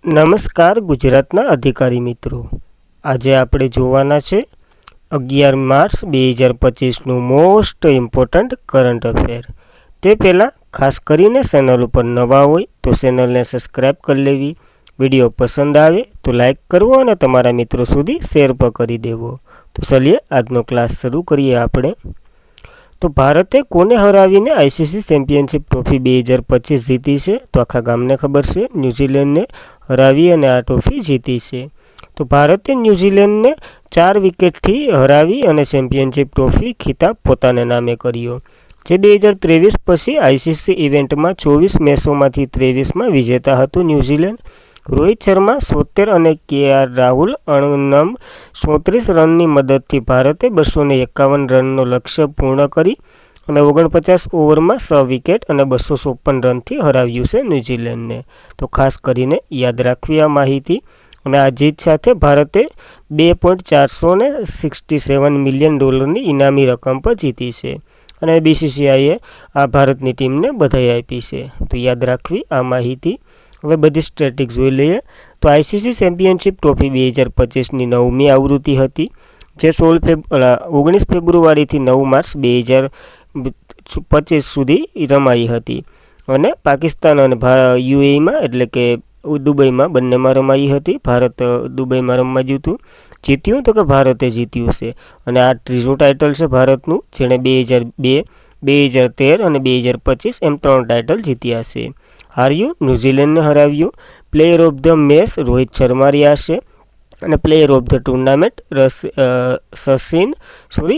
નમસ્કાર ગુજરાતના અધિકારી મિત્રો, આજે આપણે જોવાના છે 11 માર્ચ 2025નું મોસ્ટ ઇમ્પોર્ટન્ટ કરંટ અફેર. તે પહેલાં ખાસ કરીને ચેનલ ઉપર નવા હોય તો ચેનલને સબસ્ક્રાઈબ કરી લેવી, વિડીયો પસંદ આવે તો લાઈક કરવો અને તમારા મિત્રો સુધી શેર પણ કરી દેવો. તો ચલીએ આજનો ક્લાસ શરૂ કરીએ આપણે. તો ભારતે કોને હરાવીને આઈસીસી ચેમ્પિયનશિપ ટ્રોફી 2025 જીતી છે? તો આખા ગામને ખબર છે, ન્યૂઝીલેન્ડને હરાવી અને આ ટ્રોફી જીતી છે. તો ભારતે ન્યૂઝીલેન્ડને 4 વિકેટથી હરાવી અને ચેમ્પિયનશિપ ટ્રોફી ખિતાબ પોતાને નામે કર્યો. જે 2023 પછી આઈસીસી ઇવેન્ટમાં 24 મેચોમાંથી 23માં વિજેતા હતું ન્યૂઝીલેન્ડ. રોહિત શર્મા 70 અને કેએલ રાહુલ અણનમ 34 રનની મદદથી ભારતે 251 રનનો લક્ષ્ય પૂર્ણ કરી અને 49 ઓવરમાં 6 વિકેટ અને 254 રનથી હરાવ્યું છે ન્યૂઝીલેન્ડને. તો ખાસ કરીને યાદ રાખવી આ માહિતી. અને આ જીત સાથે ભારતે $2.467 મિલિયન ઇનામી રકમ પર જીતી છે અને બીસીસીઆઈએ આ ભારતની ટીમને બધાઈ આપી છે. તો યાદ રાખવી આ માહિતી. હવે બધી સ્ટેટિક જોઈ લઈએ. તો આઈસીસી ચેમ્પિયનશિપ ટ્રોફી 2025ની 9મી આવૃત્તિ હતી, જે 19 ફેબ્રુઆરીથી 9 માર્ચ 2025 સુધી રમાઈ હતી અને પાકિસ્તાન અને યુએઈમાં એટલે કે દુબઈમાં બંનેમાં રમાઈ હતી. ભારત દુબઈમાં રમવા જીત્યું તો કે ભારતે જીત્યું છે અને આ ત્રીજું ટાઇટલ છે ભારતનું, જેણે 2002, 2013 અને 2025 એમ 3 ટાઇટલ જીત્યા છે. હાર્યું ન્યૂઝીલેન્ડને હરાવ્યું. Player of the match Rohit Sharma રહ્યા છે અને player of the tournament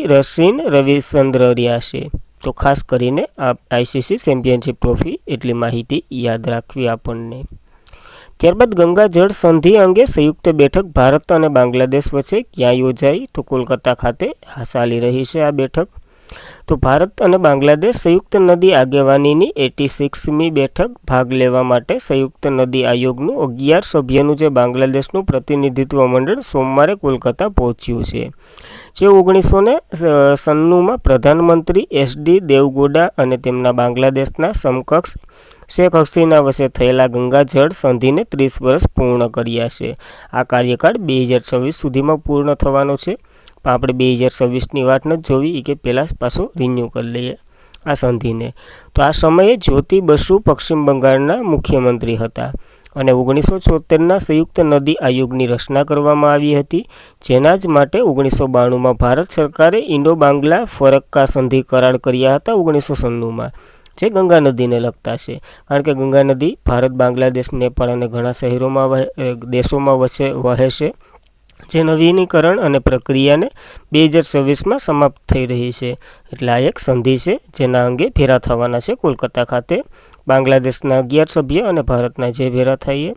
Rachin Ravindra રહ્યા છે. તો ખાસ કરીને આ આઈસીસી ચેમ્પિયનશિપ ટ્રોફી એટલી માહિતી યાદ રાખવી આપણને. ત્યારબાદ ગંગા જળ સંધિ અંગે સંયુક્ત બેઠક ભારત અને બાંગ્લાદેશ વચ્ચે ક્યાં યોજાઈ? તો કોલકાતા ખાતે ચાલી રહી છે આ બેઠક. તો ભારત અને બાંગ્લાદેશ સંયુક્ત નદી આગેવાનીની 86મી બેઠક ભાગ લેવા માટે સંયુક્ત નદી આયોગનું 11 સભ્યનું જે બાંગ્લાદેશનું પ્રતિનિધિત્વ મંડળ સોમવારે કોલકાતા પહોંચ્યું છે. જે 1996માં પ્રધાનમંત્રી એસડી દેવગૌડા અને તેમના બાંગ્લાદેશના સમકક્ષ શેખ હસીના વચ્ચે થયેલા ગંગા જળ સંધિને 30 વર્ષ પૂર્ણ કર્યા છે. આ કાર્યકાળ 2026 સુધીમાં પૂર્ણ થવાનો છે. આપણે 2026ની વાત નથી જોવી કે પહેલાં પાછું રિન્યૂ કરી લઈએ આ સંધિને. તો આ સમયે જ્યોતિ બસુ પશ્ચિમ બંગાળના મુખ્યમંત્રી હતા અને 1974ના સંયુક્ત નદી આયોગની રચના કરવામાં આવી હતી, જેના જ માટે 1992માં ભારત સરકારે ઇન્ડો બાંગ્લા ફરક્કા સંધિ કરાર કર્યા હતા 1996માં, જે ગંગા નદીને લગતા છે. કારણ કે ગંગા નદી ભારત, બાંગ્લાદેશ, નેપાળ અને ઘણા શહેરોમાં દેશોમાં વહે છે, જે નવીનીકરણ અને પ્રક્રિયાને 2026માં સમાપ્ત થઈ રહી છે. એટલે આ એક સંધિ છે જેના અંગે ભેરા થવાના છે કોલકાતા ખાતે. બાંગ્લાદેશના 11 સભ્ય અને ભારતના જે ભેરા થઈએ.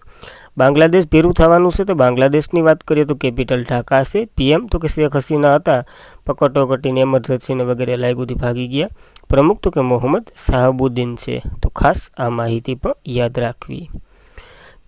બાંગ્લાદેશ ભેરું થવાનું છે તો બાંગ્લાદેશની વાત કરીએ તો કેપિટલ ઢાકા છે. પીએમ તો કે શેખ હસીના હતા, કટોકટીની એમરજન્સીને વગેરે લાગ્યુંથી ભાગી ગયા. પ્રમુખ તો કે મોહમ્મદ શાહબુદ્દીન છે. તો ખાસ આ માહિતી પણ યાદ રાખવી.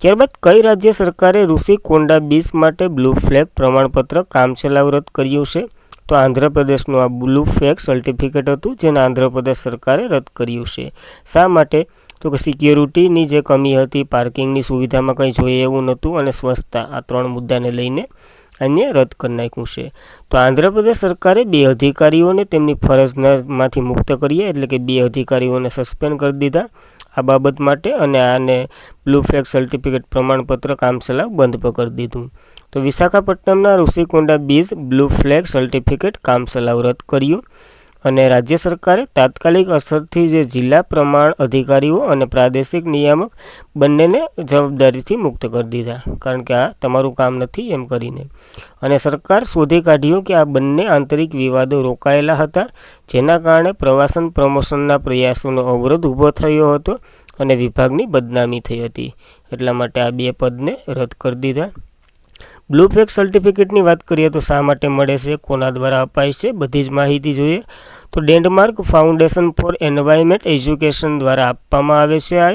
ત્યારબાદ કઈ રાજ્ય સરકારે ઋષિકોંડા બીચ માટે બ્લુ ફ્લેગ પ્રમાણપત્ર કામચલાઉ રદ કર્યું છે? તો આંધ્રપ્રદેશનું આ બ્લુ ફ્લેગ સર્ટિફિકેટ હતું, જેને આંધ્રપ્રદેશ સરકારે રદ કર્યું છે. શા માટે? તો કે સિક્યોરિટીની જે કમી હતી, પાર્કિંગની સુવિધામાં કંઈ જોઈએ એવું નહોતું અને સ્વચ્છતા, આ 3 મુદ્દાને લઈને આને રદ કરી નાખ્યું છે. તો આંધ્રપ્રદેશ સરકારે 2 અધિકારીઓને તેમની ફરજમાંથી મુક્ત કર્યા, એટલે કે 2 અધિકારીઓને સસ્પેન્ડ કરી દીધા આ બાબત માટે અને આને બ્લુ ફ્લેગ સર્ટિફિકેટ પ્રમાણપત્ર કામચલાઉ બંધ પણ કરી દીધું. તો વિશાખાપટ્ટનમના ઋષિકોંડા બીચ બ્લુ ફ્લેગ સર્ટિફિકેટ કામચલાઉ રદ કર્યું અને રાજ્ય સરકારે તાત્કાલિક અસરથી જે જિલ્લા પ્રમાણ અધિકારીઓ અને પ્રાદેશિક નિયામક બંનેને જવાબદારીથી મુક્ત કરી દીધા, કારણ કે આ તમારું કામ નથી એમ કરીને. અને સરકાર શોધી કાઢ્યું કે આ બંને આંતરિક વિવાદો રોકાયેલા હતા, જેના કારણે પ્રવાસન પ્રમોશનના પ્રયાસોનો અવરોધ ઊભો થયો હતો અને વિભાગની બદનામી થઈ હતી. એટલા માટે આ 2 પદને રદ કરી દીધા. બ્લુ ફ્લેગ સર્ટિફિકેટની વાત કરીએ તો શા માટે મળે છે, કોના દ્વારા અપાય છે, બધી જ માહિતી જોઈએ. તો Denmark foundation four environment education દ્વારા આપવામાં આવે છે. આ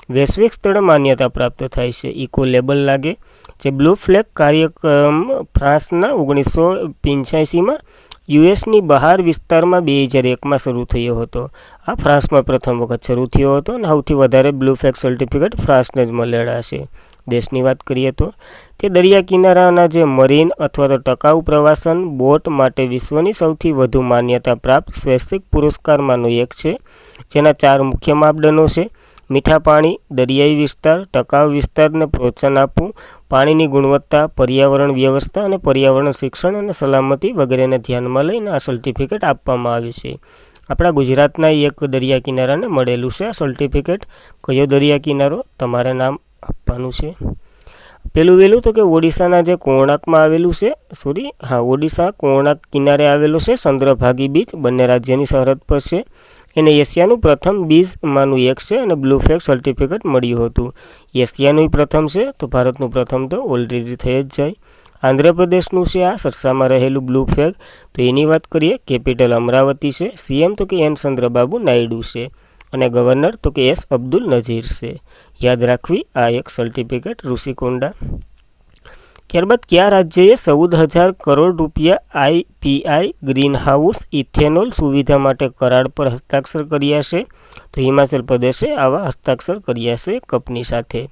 વૈશ્વિક સ્તરે માન્યતા પ્રાપ્ત થાય છે, ઇકો લેબલ લાગે. જે બ્લુ ફ્લેગ કાર્યક્રમ ફ્રાન્સના 1985માં યુએસની બહાર વિસ્તારમાં 2001માં શરૂ થયો હતો. આ ફ્રાન્સમાં પ્રથમ વખત શરૂ થયો હતો અને સૌથી વધારે બ્લુ ફ્લેગ સર્ટિફિકેટ ફ્રાન્સને જ મળેલા છે. દેશની વાત કરીએ તો તે દરિયા કિનારાના જે મરીન અથવા તો ટકાઉ પ્રવાસન બોટ માટે વિશ્વની સૌથી વધુ માન્યતા પ્રાપ્ત સ્વૈચ્છિક પુરસ્કારમાંનો એક છે, જેના 4 મુખ્ય માપદંડો છે: મીઠા પાણી, દરિયાઈ વિસ્તાર, ટકાઉ વિસ્તારને પ્રોત્સાહન આપવું, પાણીની ગુણવત્તા, પર્યાવરણ વ્યવસ્થા અને પર્યાવરણ શિક્ષણ અને સલામતી વગેરેને ધ્યાનમાં લઈને આ સર્ટિફિકેટ આપવામાં આવે છે. આપણા ગુજરાતના એક દરિયા કિનારાને મળેલું છે આ સર્ટિફિકેટ. કયો દરિયા કિનારો? તમારે નામ આપવાનું છે. પેલું વહેલું તો કે ઓડિશાના જે કોણાર્કમાં આવેલું છે, ઓડિશા કોણાર્ક કિનારે આવેલું છે ચંદ્રભાગી બીચ, બંને રાજ્યની સરહદ પર છે. એને એશિયાનું પ્રથમ બીચમાંનું એક છે અને બ્લુ ફ્લેગ સર્ટિફિકેટ મળ્યું હતું. એશિયાનું પ્રથમ છે તો ભારતનું પ્રથમ તો ઓલરેડી થઈ જ જાય. આંધ્રપ્રદેશનું છે આ સરસામાં રહેલું બ્લુ ફ્લેગ. તો એની વાત કરીએ, કેપિટલ અમરાવતી છે. સીએમ તો કે એન ચંદ્રબાબુ નાયડુ છે અને ગવર્નર તો કે એસ અબ્દુલ નઝીર છે. યાદ રાખવી આ એક સર્ટિફિકેટ ઋષિકોંડા. ત્યારબાદ કયા રાજ્યએ 14,000 કરોડ રૂપિયા આઈપીઆઈ ગ્રીનહાઉસ ઇથેનોલ સુવિધા માટે કરાર પર હસ્તાક્ષર કર્યા છે? તો હિમાચલ પ્રદેશે આવા હસ્તાક્ષર કર્યા છે કંપની સાથે.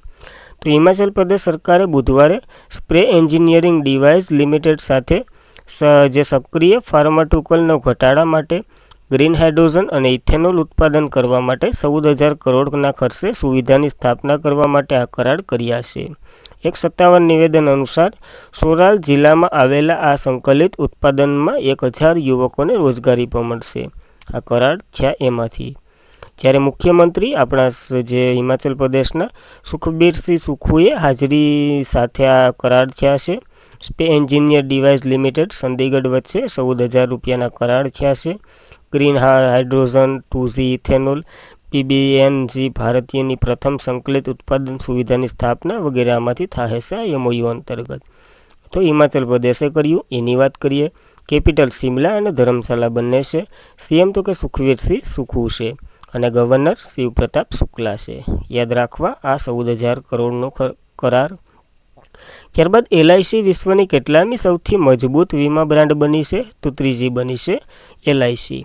તો હિમાચલ પ્રદેશ સરકારે બુધવારે સ્પ્રે એન્જિનિયરિંગ ડિવાઇસ લિમિટેડ સાથે જે સક્રિય ફાર્માસ્યુટિકલનો ઘટાડા માટે ગ્રીન હાઇડ્રોજન અને ઇથેનોલ ઉત્પાદન કરવા માટે 14,000 કરોડના ખર્ચે સુવિધાની સ્થાપના કરવા માટે આ કરાર કર્યા છે. એક સત્તાવાર નિવેદન અનુસાર સોરાલ જિલ્લામાં આવેલા આ સંકલિત ઉત્પાદનમાં 1,000 યુવકોને રોજગારી પણ મળશે. આ કરાર થયા એમાંથી. જ્યારે મુખ્યમંત્રી આપણા જે હિમાચલ પ્રદેશના સુખબીરસિંહ સુખુએ હાજરી સાથે આ કરાર થયા છે. સ્પે એન્જિનિયર ડિવાઇસ લિમિટેડ ચંદીગઢ વચ્ચે 14,000 રૂપિયાના કરાર થયા છે. ગ્રીન હાઇડ્રોજન, 2G ઇથેનોલ, પીબીએનજી ભારતીયની પ્રથમ સંકલિત ઉત્પાદન સુવિધાની સ્થાપના વગેરે આમાંથી થાય છે આ એમઓયુ અંતર્ગત. તો હિમાચલ પ્રદેશે કર્યું એની વાત કરીએ. કેપિટલ શિમલા અને ધર્મશાલા બંને છે. સીએમ તો કે સુખવીરસિંહ સુખુ છે અને ગવર્નર શિવ પ્રતાપ શુક્લા છે. યાદ રાખવા આ 14,000 કરોડનો કરાર. ત્યારબાદ એલઆઈસી વિશ્વની કેટલામી સૌથી મજબૂત વીમા બ્રાન્ડ બની છે? તો 3જી બની છે એલઆઈસી.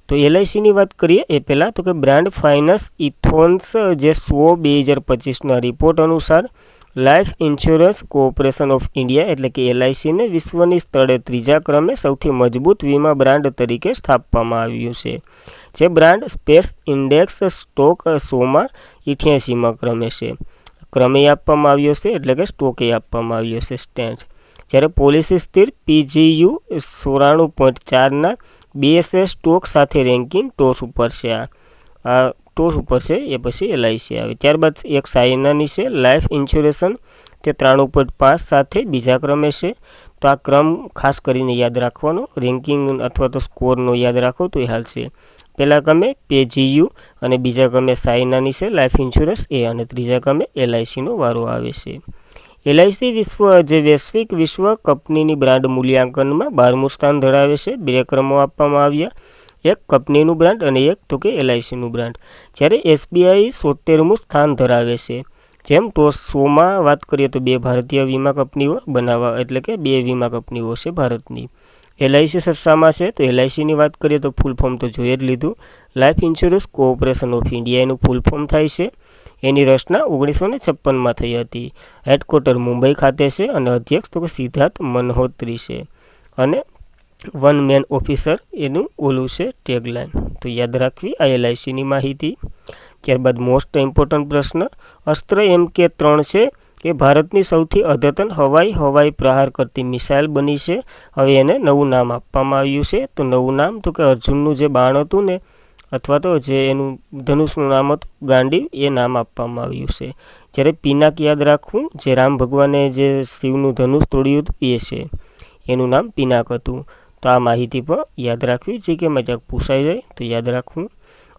તો એલઆઈસીની વાત કરીએ એ પહેલાં તો કે બ્રાન્ડ ફાઇનાન્સ ઇથોન્સ જે 2025ના રિપોર્ટ અનુસાર life insurance corporation of India એટલે કે એલઆઈસીને વિશ્વની સ્તરે 3જા ક્રમે સૌથી મજબૂત વીમા બ્રાન્ડ તરીકે સ્થાપવામાં આવ્યું છે. જે બ્રાન્ડ સ્પેસ ઇન્ડેક્સ સ્ટોક 100માં 88માં ક્રમે છે. ક્રમે આપવામાં આવ્યો છે એટલે કે સ્ટોકે આપવામાં આવ્યો છે સ્ટેન્ડ. જ્યારે પોલિસી સ્થિર પીજીયુ 94.4ના બીએસએ સ્ટોક સાથે રેન્કિંગ ટોચ ઉપર છે. આ ટોચ ઉપર છે એ પછી એલઆઈસી આવે. ત્યારબાદ એક ચાઇનાની છે લાઈફ ઇન્સ્યોરન્સ, તે 93.5 સાથે બીજા ક્રમે છે. તો આ ક્રમ ખાસ કરીને યાદ રાખવાનો, રેન્કિંગ અથવા તો સ્કોરનો યાદ રાખો તો એ હાલ છે. પહેલા ક્રમે પીજીયુ અને બીજા ક્રમે ચાઇનાની છે લાઈફ ઇન્સ્યોરન્સ એ અને ત્રીજા ક્રમે એલઆઈસીનો વારો આવે છે. એલઆઈસી વૈશ્વિક વિશ્વ કંપનીની બ્રાન્ડ મૂલ્યાંકનમાં 12મું સ્થાન ધરાવે છે. 2 ક્રમો આપવામાં આવ્યા, એક કંપનીનું બ્રાન્ડ અને એક તો કે એલઆઈસીનું બ્રાન્ડ. જ્યારે એસબીઆઈ 76મું સ્થાન ધરાવે છે. જેમ ટોચ 100માં વાત કરીએ તો 2 ભારતીય વીમા કંપનીઓ બનાવવા એટલે કે 2 વીમા કંપનીઓ છે ભારતની. એલઆઈસી સરસામાં છે. તો એલઆઈસીની વાત કરીએ તો ફૂલ ફોર્મ તો જોઈ જ લીધું, life insurance corporation of India એનું ફૂલ ફોર્મ થાય છે. એની રચના 1956માં થઈ હતી. હેડક્વાર્ટર મુંબઈ ખાતે છે અને અધ્યક્ષ તો કે સિદ્ધાર્થ મલ્હોત્રી છે અને વન મેન ઓફિસર એનું ઓલું છે ટેગલાઇન. તો યાદ રાખવી આ એલઆઈસીની માહિતી. ત્યારબાદ મોસ્ટ ઇમ્પોર્ટન્ટ પ્રશ્ન, અસ્ત્ર MK3 છે એ ભારતની સૌથી અદ્યતન હવાઈ પ્રહાર કરતી મિસાઇલ બની છે. હવે એને નવું નામ આપવામાં આવ્યું છે. તો નવું નામ તો કે અર્જુનનું જે બાણ હતું ને અથવા તો જે એનું ધનુષનું નામ હતું ગાંડીવ, એ નામ આપવામાં આવ્યું છે. જ્યારે પિનાક યાદ રાખવું, જે રામ ભગવાને જે શિવનું ધનુષ તોડ્યું હતું એ છે, એનું નામ પિનાક હતું. તો આ માહિતી પણ યાદ રાખવી જે કે મજાક પૂછાઈ જાય તો યાદ રાખવું.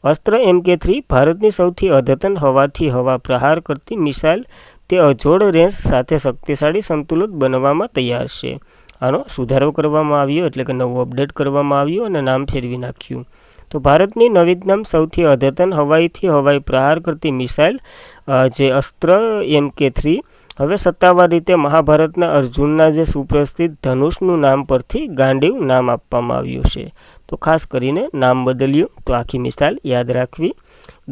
અસ્ત્ર MK3 ભારતની સૌથી અદ્યતન હવાથી હવા પ્રહાર કરતી મિસાઇલ. તે અજોડ રેન્જ સાથે શક્તિશાળી સંતુલિત બનવામાં તૈયાર છે. આનો સુધારો કરવામાં આવ્યો એટલે કે નવું અપડેટ કરવામાં આવ્યું અને નામ ફેરવી નાખ્યું. તો ભારતની નવીનતમ સૌથી અદ્યતન હવાઈથી હવાઈ પ્રહાર કરતી મિસાઇલ જે અસ્ત્ર MK3 હવે સત્તાવાર રીતે મહાભારતના અર્જુનના જે સુપ્રસિદ્ધ ધનુષનું નામ પરથી ગાંડીવ નામ આપવામાં આવ્યું છે. તો ખાસ કરીને નામ બદલ્યું. તો આખી મિસાઇલ યાદ રાખવી.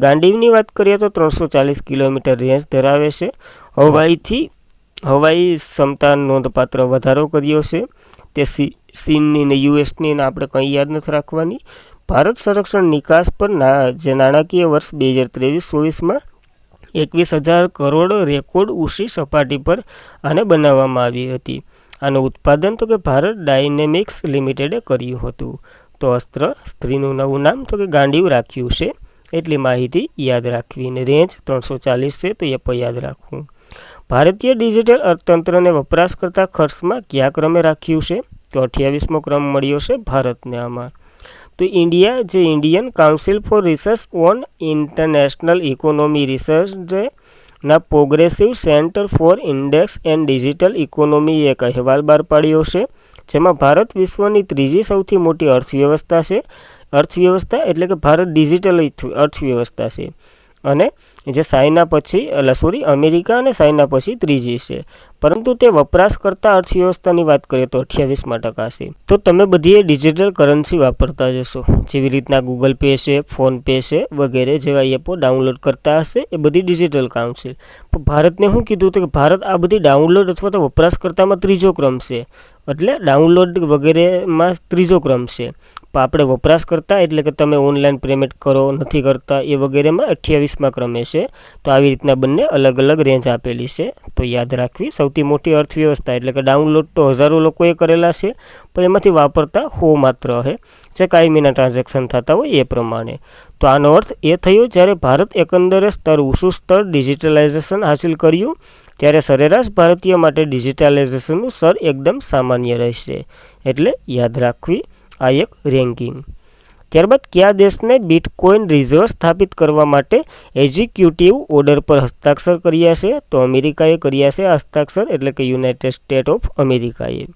ગાંડીવની વાત કરીએ તો 340 કિલોમીટર રેન્જ ધરાવે છે હવાઈ ક્ષમતા નોંધપાત્ર વધારો કર્યો છે. તે ચીનની ને યુએસની ને આપણે કંઈ યાદ નથી રાખવાની. ભારત સંરક્ષણ નિકાસ પર જે નાણાકીય વર્ષ 2023-24માં 21,000 કરોડ રેકોર્ડ ઊંચી સપાટી પર આને બનાવવામાં આવી હતી. આનું ઉત્પાદન તો કે ભારત ડાયનેમિક્સ લિમિટેડે કર્યું હતું. તો અસ્ત્ર સ્ત્રીનું નવું નામ તો કે ગાંડીવ રાખ્યું છે. એટલી માહિતી યાદ રાખવી. અને રેન્જ 340 છે, તો એ પણ યાદ રાખવું. ભારતીય ડિજિટલ અર્થતંત્રને વપરાશકર્તા ખર્ચમાં કયા ક્રમે રાખ્યું છે? તો 28મો ક્રમ મળ્યો છે ભારતને આમાં. તો Indian council for research on international economy research ના progressive centre for index and digital economy એક અહેવાલ બહાર પાડ્યો છે, જેમાં ભારત વિશ્વની ત્રીજી સૌથી મોટી અર્થવ્યવસ્થા છે. અર્થવ્યવસ્થા એટલે કે ભારત ડિજિટલ અર્થવ્યવસ્થા છે, અને જે અમેરિકા અને ચાઇના પછી ત્રીજી છે. પરંતુ તે વપરાશકર્તા અર્થવ્યવસ્થાની વાત કરીએ તો 28% છે. તો તમે બધી ડિજિટલ કરન્સી વાપરતા જશો, જેવી રીતના ગૂગલ પે છે, ફોન પે છે વગેરે જેવા એપો ડાઉનલોડ કરતા હશે, એ બધી ડિજિટલ કાઉન્સિલ. પણ ભારતને શું કીધું હતું કે ભારત આ બધી ડાઉનલોડ અથવા તો વપરાશકર્તામાં ત્રીજો ક્રમ છે, એટલે ડાઉનલોડ વગેરેમાં ત્રીજો ક્રમ છે. પણ આપણે વપરાશકર્તા એટલે કે તમે ઓનલાઈન પેમેન્ટ કરો નથી કરતા એ વગેરેમાં 28મા ક્રમે છે. તો આવી રીતના બંને અલગ અલગ રેન્જ આપેલી છે, તો યાદ રાખવી. સૌથી મોટી અર્થવ્યવસ્થા એટલે કે ડાઉનલોડ તો હજારો લોકોએ કરેલા છે, પણ એમાંથી વાપરતા માત્ર હે જે કાયમીના ટ્રાન્ઝેક્શન થતા હોય એ પ્રમાણે. તો આનો અર્થ એ થયો જ્યારે ભારત એકંદરે ઊંચું સ્તર ડિજિટલાઇઝેશન હાંસિલ કર્યું, ત્યારે સરેરાશ ભારતીય માટે ડિજિટલાઇઝેશનનું સ્તર એકદમ સામાન્ય રહેશે. એટલે યાદ રાખવી આ એક રેન્કિંગ. ત્યારબાદ કયા દેશને બિટકોઇન રિઝર્વ સ્થાપિત કરવા માટે એક્ઝિક્યુટિવ ઓર્ડર પર હસ્તાક્ષર કર્યા છે? તો અમેરિકાએ કર્યા છે હસ્તાક્ષર, એટલે કે યુનાઇટેડ સ્ટેટ ઓફ અમેરિકાએ.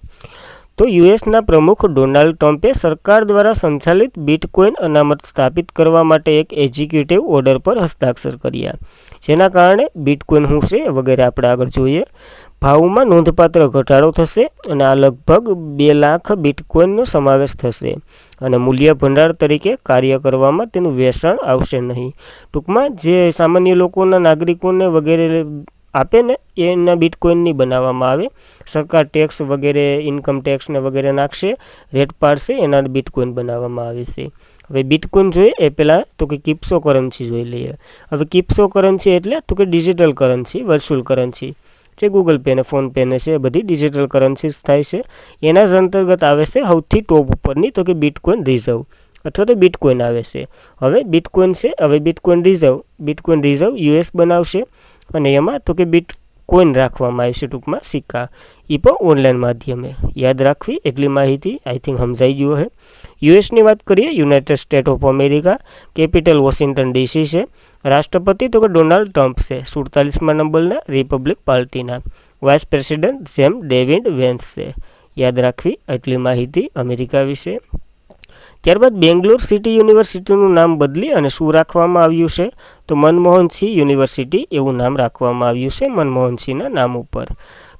તો યુએસના પ્રમુખ ડોનાલ્ડ ટ્રમ્પે સરકાર દ્વારા સંચાલિત બિટકોઇન અનામત સ્થાપિત કરવા માટે એક એક્ઝિક્યુટિવ ઓર્ડર પર હસ્તાક્ષર કર્યા, જેના કારણે બિટકોઇન શું છે વગેરે આપણે આગળ જોઈએ. ભાવમાં નોંધપાત્ર ઘટાડો થશે, અને આ લગભગ 2 લાખ બિટકોઇનનો સમાવેશ થશે, અને મૂલ્ય ભંડાર તરીકે કાર્ય કરવામાં તેનું વેચાણ આવશે નહીં. ટૂંકમાં જે સામાન્ય લોકોના નાગરિકોને વગેરે આપે ને એના બિટકોઇનની બનાવવામાં આવે. સરકાર ટેક્સ વગેરે ઇન્કમ ટેક્સ ને વગેરે નાખશે, રેટ પાડશે, એના બિટકોઇન બનાવવામાં આવે છે. હવે બિટકોઇન જોઈએ એ પહેલાં તો કે ક્રિપ્ટો કરન્સી જોઈ લઈએ. હવે ક્રિપ્ટો કરન્સી એટલે તો કે ડિજિટલ કરન્સી, વર્ચ્યુઅલ કરન્સી, જે ગૂગલ પે ને ફોન પે ને છે, એ બધી ડિજિટલ કરન્સીસ થાય છે. એના જ અંતર્ગત આવે છે સૌથી ટોપ ઉપરની તો કે બિટકોઇન રિઝર્વ અથવા તો બિટકોઇન આવે છે. હવે બિટકોઇન છે, હવે બિટકોઇન રિઝર્વ યુએસ બનાવશે, અને એમાં તો કે બિટકોઇન રાખવામાં આવશે, ટૂંકમાં સિક્કા, એ પણ ઓનલાઈન માધ્યમે. યાદ રાખવી એટલી માહિતી આઈ થિંક સમજાઈ ગયો છે. યુએસની વાત કરીએ, United state of America, capital Washington DC છે. રાષ્ટ્રપતિ તો કે ડોનાલ્ડ ટ્રમ્પ છે, 47મા નંબરના રિપબ્લિક પાર્ટીના. વાઇસ પ્રેસિડેન્ટ જેમ ડેવિડ વેન્સ છે. યાદ રાખવી એટલી માહિતી અમેરિકા વિશે. ત્યારબાદ બેંગ્લોર સિટી યુનિવર્સિટીનું નામ બદલી અને શું રાખવામાં આવ્યું છે? તો મનમોહનસિંહ યુનિવર્સિટી એવું નામ રાખવામાં આવ્યું છે, મનમોહનસિંહના નામ ઉપર.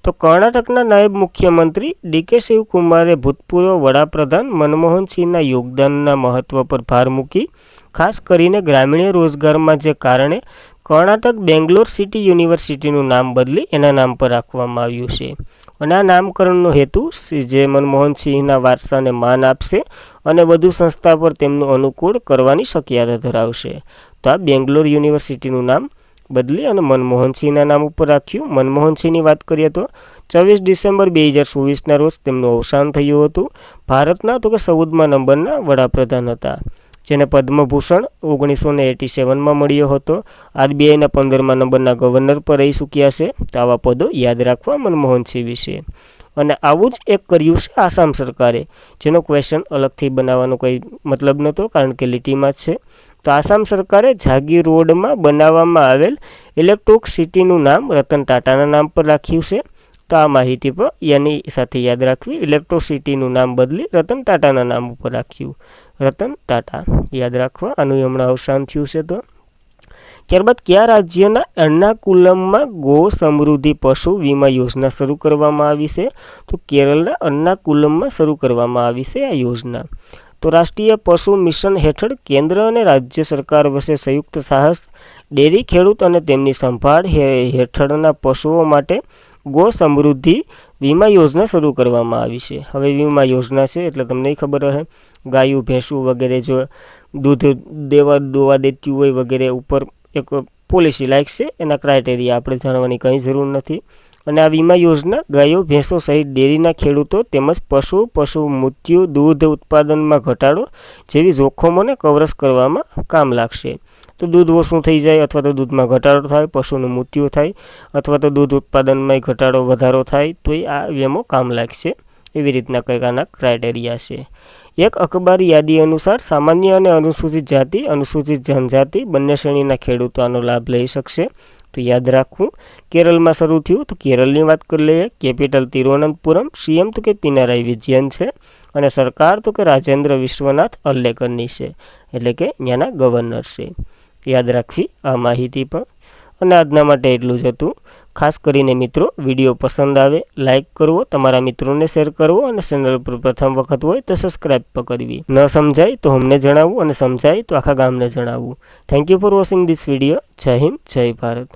તો કર્ણાટકના નાયબ મુખ્યમંત્રી ડીકે શિવકુમારે ભૂતપૂર્વ વડાપ્રધાન મનમોહનસિંહના યોગદાનના મહત્વ પર ભાર મૂકી, ખાસ કરીને ગ્રામીણ રોજગારમાં, જે કારણે કર્ણાટક બેંગ્લોર સિટી યુનિવર્સિટીનું નામ બદલી એના નામ પર રાખવામાં આવ્યું છે. અને આ નામકરણનો હેતુ જે મનમોહનસિંહના વારસાને માન આપશે અને વધુ સંસ્થા પર તેમનું અનુકૂળ કરવાની શક્યતા ધરાવશે. તો આ બેંગ્લોર યુનિવર્સિટીનું નામ બદલી અને મનમોહનસિંહના નામ ઉપર રાખ્યું. મનમોહનસિંહની વાત કરીએ તો 24 ડિસેમ્બર 2024ના રોજ તેમનું અવસાન થયું હતું. ભારતના તો કે 14મા નંબરના વડાપ્રધાન હતા, જેને પદ્મભૂષણ 1987માં મળ્યો હતો. આરબીઆઈના 15મા નંબરના ગવર્નર પર રહી ચૂક્યા છે. તો આવા પદો યાદ રાખવા મનમોહનસિંહ વિશે. અને આવું જ એક કર્યું છે આસામ સરકારે, જેનો ક્વેશ્ચન અલગથી બનાવવાનો કંઈ મતલબ નહોતો, કારણ કે લીટીમાં જ છે. તો આસામ સરકારે જાગીર રોડમાં બનાવવામાં આવેલ ઇલેક્ટ્રિસિટીનું નામ રતન ટાટાના નામ પર રાખ્યું છે. તો આ માહિતી પર એની સાથે યાદ રાખવી. ઇલેક્ટ્રિસિટીનું નામ બદલી રતન ટાટાના નામ ઉપર રાખ્યું, રતન ટાટા. યાદ રાખવા. આનું હમણાં અવસાન થયું છે. તો ત્યારબાદ કયા રાજ્યના એર્નાકુલમમાં ગો સમૃદ્ધિ પશુ વીમા યોજના શરૂ કરવામાં આવી છે? તો કેરળના એર્નાકુલમમાં શરૂ કરવામાં આવી છે આ યોજના. તો રાષ્ટ્રીય પશુ મિશન હેઠળ કેન્દ્ર અને રાજ્ય સરકાર વચ્ચે સંયુક્ત સાહસ ડેરી ખેડૂત અને તેમની સંભાળ હેઠળના પશુઓ માટે ગો સમૃદ્ધિ વીમા યોજના શરૂ કરવામાં આવી છે. હવે વીમા યોજના છે એટલે તમને ખબર હશે, ગાયું ભેંસું વગેરે જો દૂધ દોવા દેતી હોય વગેરે ઉપર એક પોલિસી લાયક છે. એના ક્રાઇટેરિયા આપણે જાણવાની કંઈ જરૂર નથી. અને આ વીમા યોજના ગાયો ભેંસો સહિત ડેરીના ખેડૂતો તેમજ પશુ મૃત્યુ, દૂધ ઉત્પાદનમાં ઘટાડો જેવી જોખમોને કવરેજ કરવામાં કામ લાગશે. તો દૂધ ઓછું થઈ જાય અથવા તો દૂધમાં ઘટાડો થાય, પશુનું મૃત્યુ થાય અથવા તો દૂધ ઉત્પાદનમાં ઘટાડો વધારો થાય તો આ વીમો કામ લાગશે. એવી રીતના કંઈક આના ક્રાઇટેરિયા છે. એક અખબારી યાદી અનુસાર સામાન્ય અને અનુસૂચિત જાતિ, અનુસૂચિત જનજાતિ બંને શ્રેણીના ખેડૂતો આનો લાભ લઈ શકશે. તો યાદ રાખવું, કેરળમાં શરૂ થયું તો કેરળની વાત કરી લઈએ. કેપિટલ તિરુવનંતપુરમ, સીએમ તો કે પિનારાઈ વિજયન છે અને સરકાર તો કે રાજેન્દ્ર વિશ્વનાથ અર્લેકરની છે, એટલે કે ત્યાંના ગવર્નર છે. યાદ રાખવી આ માહિતી પણ. અને આજના માટે એટલું જ હતું. ખાસ કરીને મિત્રો, વિડીયો પસંદ આવે લાઇક કરવો, તમારા મિત્રોને શેર કરવો અને ચેનલ પર પ્રથમ વખત હોય તો સબસ્ક્રાઇબ પણ કરવી. ન સમજાય તો અમને જણાવવું અને સમજાય તો આખા ગામને જણાવવું. Thank you for watching this video. જય હિન્દ, જય ભારત.